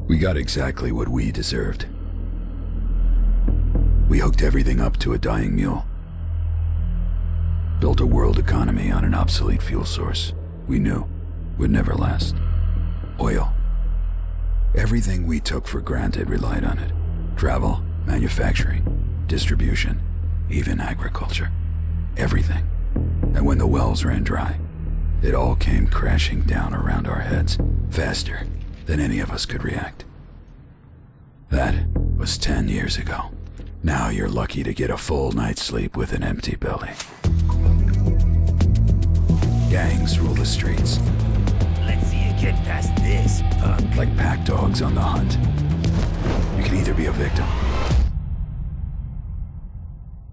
We got exactly what we deserved. We hooked everything up to a dying mule. Built a world economy on an obsolete fuel source we knew would never last. Oil. Everything we took for granted relied on it. Travel, manufacturing, distribution, even agriculture. Everything. And when the wells ran dry, it all came crashing down around our heads, faster than any of us could react. That was 10 years ago. Now you're lucky to get a full night's sleep with an empty belly. Gangs rule the streets. Let's see you get past this, punk. Like pack dogs on the hunt. You can either be a victim,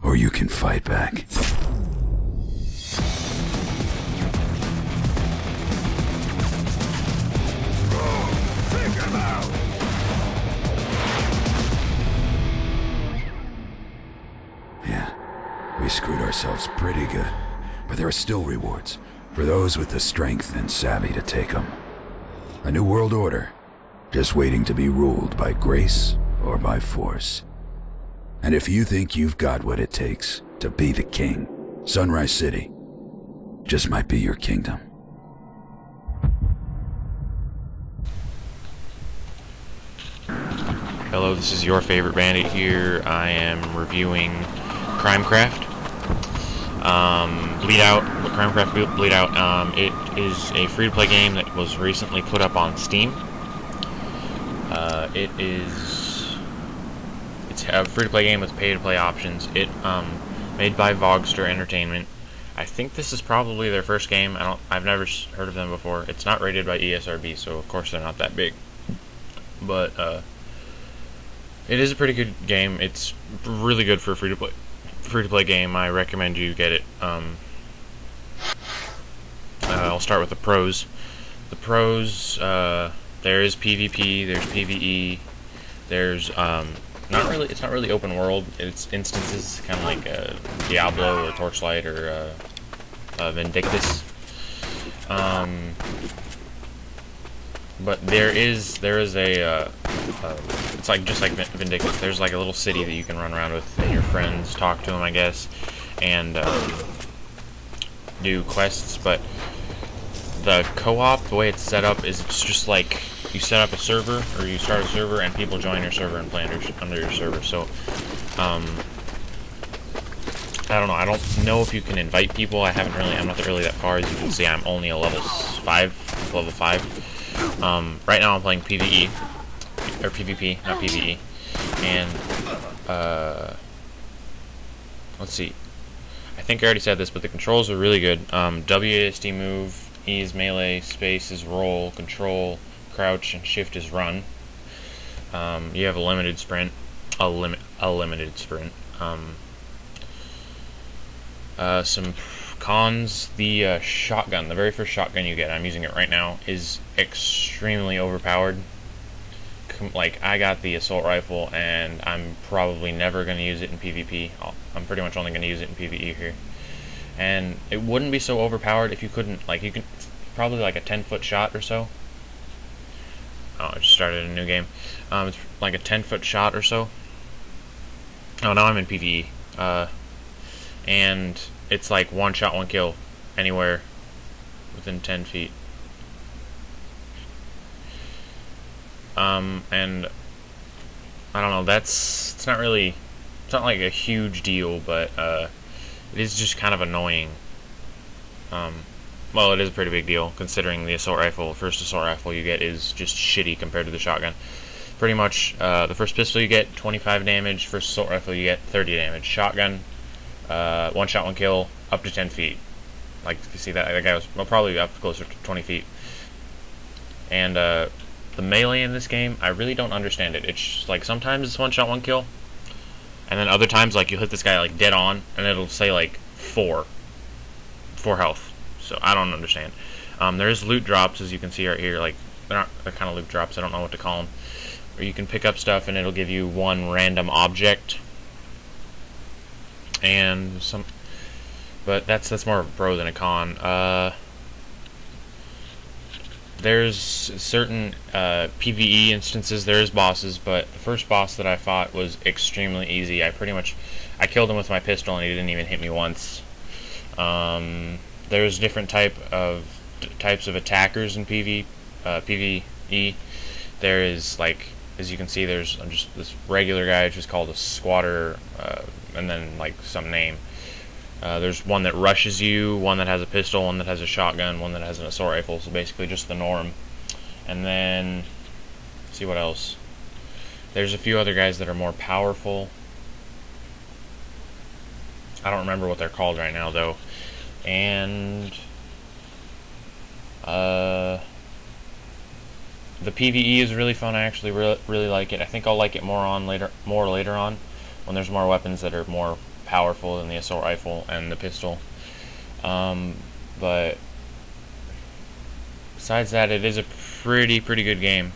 or you can fight back. We screwed ourselves pretty good, but there are still rewards for those with the strength and savvy to take them. A new world order, just waiting to be ruled by grace or by force. And if you think you've got what it takes to be the king, Sunrise City just might be your kingdom. Hello, this is Your Favorite Bandit here. I am reviewing Crimecraft. Crimecraft Bleed Out. It is a free-to-play game that was recently put up on Steam. It's a free-to-play game with pay-to-play options. Made by Vogster Entertainment. I think this is probably their first game. I've never heard of them before. It's not rated by ESRB, so of course they're not that big. But it is a pretty good game. It's really good for a free-to-play game. I recommend you get it. I'll start with the pros. The pros, there is PvP, there's PvE, there's it's not really open world. It's instances, kind of like Diablo or Torchlight or Vindictus. But there is a it's like just like Vindictus. There's like a little city that you can run around with and your friends, talk to them, I guess, and do quests. But the co-op, the way it's set up, is it's just like you set up a server, or you start a server, and people join your server and play under your server. So I don't know. I don't know if you can invite people. I'm not really that far. As you can see, I'm only a level 5. Right now I'm playing PvE, or PvP, not PvE, and, let's see, I think I already said this, but the controls are really good. WASD move, E is melee, space is roll, control, crouch, and shift is run. You have a limited sprint, limited sprint. Some cons: the shotgun, the very first shotgun you get, I'm using it right now, is extremely overpowered. Like, I got the assault rifle, and I'm probably never going to use it in PvP. I'm pretty much only going to use it in PvE here. And it wouldn't be so overpowered if you couldn't, like, it's probably like a 10-foot shot or so. Oh, I just started a new game. It's like a 10-foot shot or so. Oh, now I'm in PvE. And it's like one shot, one kill, anywhere within 10 feet. And I don't know, it's not like a huge deal, but it is just kind of annoying. Well, it is a pretty big deal, considering the assault rifle, first assault rifle you get is just shitty compared to the shotgun. Pretty much, the first pistol you get 25 damage, first assault rifle you get 30 damage. Shotgun, one shot, one kill, up to 10 feet. Like, you see that guy was, well, probably up closer to 20 feet. And the melee in this game, I really don't understand it. It's just, like, sometimes it's one shot, one kill, and then other times, like, you hit this guy like dead on, and it'll say like 4 health. So I don't understand. There's loot drops, as you can see right here. Like, they're kind of loot drops. I don't know what to call them. Where you can pick up stuff, and it'll give you one random object. And but that's more of a pro than a con. there's certain PvE instances, there's bosses, but the first boss that I fought was extremely easy. I killed him with my pistol and he didn't even hit me once. There's different types of attackers in PvE. There is, like, as you can see, there's just this regular guy just called a squatter, and then like some name. There's one that rushes you, one that has a pistol, one that has a shotgun, one that has an assault rifle, so basically just the norm. And then, let's see what else. There's a few other guys that are more powerful. I don't remember what they're called right now, though. And the PvE is really fun. I actually really like it. I think I'll like it more later on, when there's more weapons that are more powerful than the assault rifle and the pistol. But besides that, it is a pretty good game.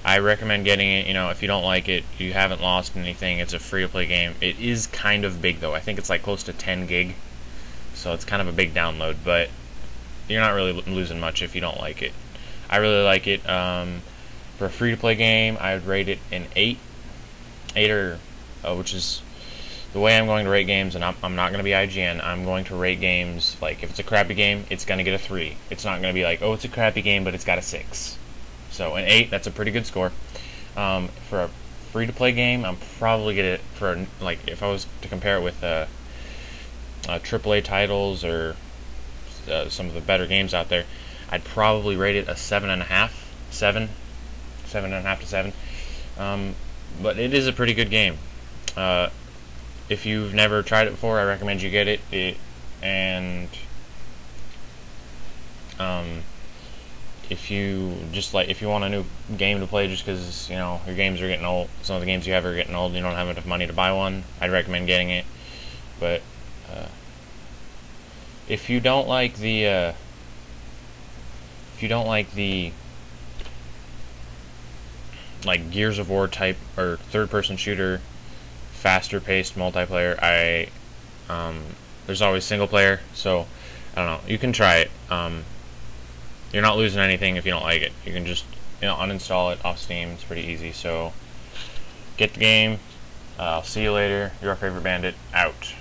I recommend getting it. You know, if you don't like it, you haven't lost anything. It's a free-to-play game. It is kind of big, though. I think it's like close to 10 gig, so it's kind of a big download, but you're not really losing much if you don't like it. I really like it. For a free-to-play game, I would rate it an 8, which is the way I'm going to rate games. And I'm not going to be IGN. I'm going to rate games like, if it's a crappy game, it's going to get a 3. It's not going to be like, oh, it's a crappy game, but it's got a 6. So an 8, that's a pretty good score. For a free-to-play game, I'm probably get it for, like, if I was to compare it with AAA titles or some of the better games out there, I'd probably rate it a 7.5 to 7. But it is a pretty good game. If you've never tried it before, I recommend you get it. If you want a new game to play just because, you know, your games are getting old, some of the games you have are getting old, and you don't have enough money to buy one, I'd recommend getting it. But if you don't like the like Gears of War type or third-person shooter, faster-paced multiplayer, there's always single player. So I don't know. You can try it. You're not losing anything if you don't like it. You can just, you know, uninstall it off Steam. It's pretty easy. So get the game. I'll see you later. Your favorite bandit out.